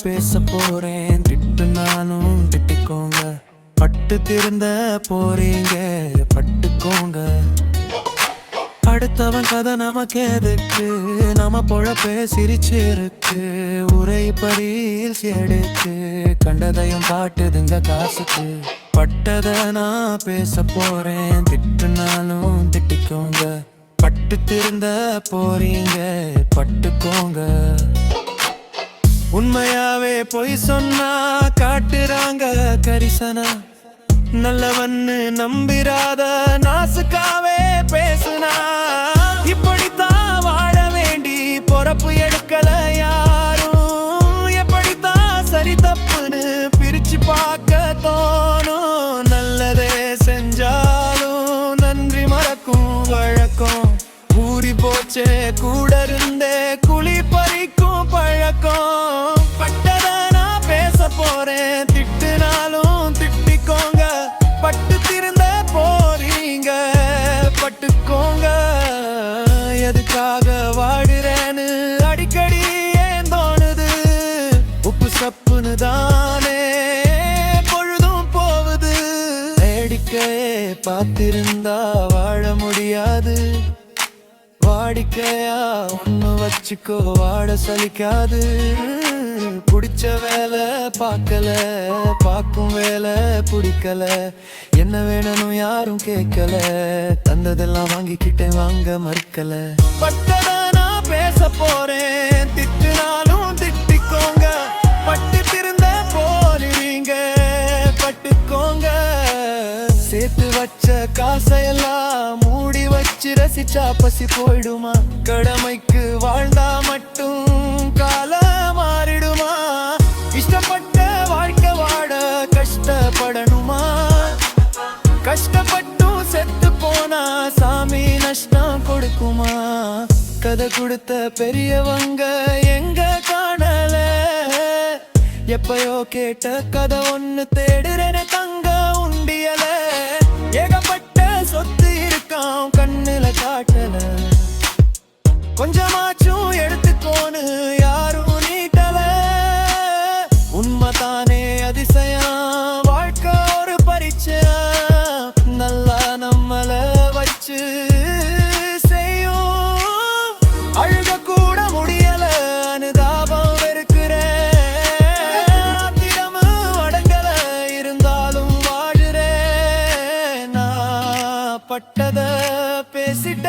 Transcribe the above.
பேச போறேன், திட்டுனாலும் திட்டிக்கோங்க. பட்டு திருந்த போறீங்க, பட்டுக்கோங்க. அடுத்தவன் கதை நமக்கு எதுக்கு, நம்ம பொழப்பே சிரிச்சிருக்கு. உரை பரியில் எடுக்கு, கண்டதையும் காட்டுதுங்க காசுக்கு. பட்டதை நான் பேச போறேன், திட்டுனாலும் திட்டிக்கோங்க. பட்டு திருந்த போறீங்க, பட்டுக்கோங்க. உண்மையாவே பொய் சொன்னா காட்டுறாங்க கரிசனா. நல்லவன்னு நம்பிராத நாசுக்காவே பேசுனா. இப்படித்தான் வாழ வேண்டி பொறப்பு எடுக்கல யாரும். எப்படித்தான் சரி தப்புன்னு பிரிச்சு பார்க்க தோணும். நல்லதே செஞ்சாலும் நன்றி மறக்கும் வழக்கம். ஊறி போச்சே கூட இருந்தே குழி பறிக்கும் பழக்கம். பட்டதை நான் பேச போறேன், திட்டுனாலும் திட்டிக்கோங்க. பட்டு திருந்த போறீங்க, பட்டுக்கோங்க. எதுக்காக வாடுறேன்னு அடிக்கடி ஏன் தோணுது. உப்பு சப்புன்னு தானே பொழுதும் போகுது. வேடிக்கையே பார்த்திருந்தா வாழ முடியாது. வாடிக்கையா ஒண்ணு வச்சுக்கோ, வாட சலிக்காது. புடிச்ச வேலை பார்க்கல, பார்க்கும் வேலை பிடிக்கல. என்ன வேணும் யாரும் கேட்கல, தந்ததெல்லாம் வாங்கிக்கிட்டேன் வாங்க மறுக்கல. பட்டதை நான் பேச போறேன், திட்டுனாலும் திட்டிக்கோங்க. பட்டு திருந்த போறீங்க, பட்டுக்கோங்க. சேர்த்து வச்ச காசையெல்லாம் மூடி வச்சு ரசிச்சா பசி போயிடுமா. கடமைக்கு வாழ்ந்தா மட்டும் காலம் மாறிடுமா. இஷ்டப்பட்ட வாழ்க்கை வாட கஷ்டப்படணுமா. கஷ்டப்பட்டும் செத்து போனா சாமி நஷ்டம் கொடுக்குமா. கதை கொடுத்த பெரியவங்க எங்க காணல. எப்பயோ கேட்ட கதை ஒண்ணு தேடுறேன்னு தங்க உண்டியல. ஏகப்பட்ட சொத்து இருக்கான் கண்ணுல காட்டல. கொஞ்சமாச்சும் எடுத்துக்கோன்னு யாரும் நீட்டல. உண்மைதானே அதிசயம், வாழ்க்கை ஒரு பரிச்சயம். நல்லா நம்மள வச்சு செய்யும். அழுக கூட முடியல, அனுதாபம் வெறுக்கிறேன். திறமும் அடங்கல, இருந்தாலும் வாழுறேன். நான் பட்டதை பேசிட்ட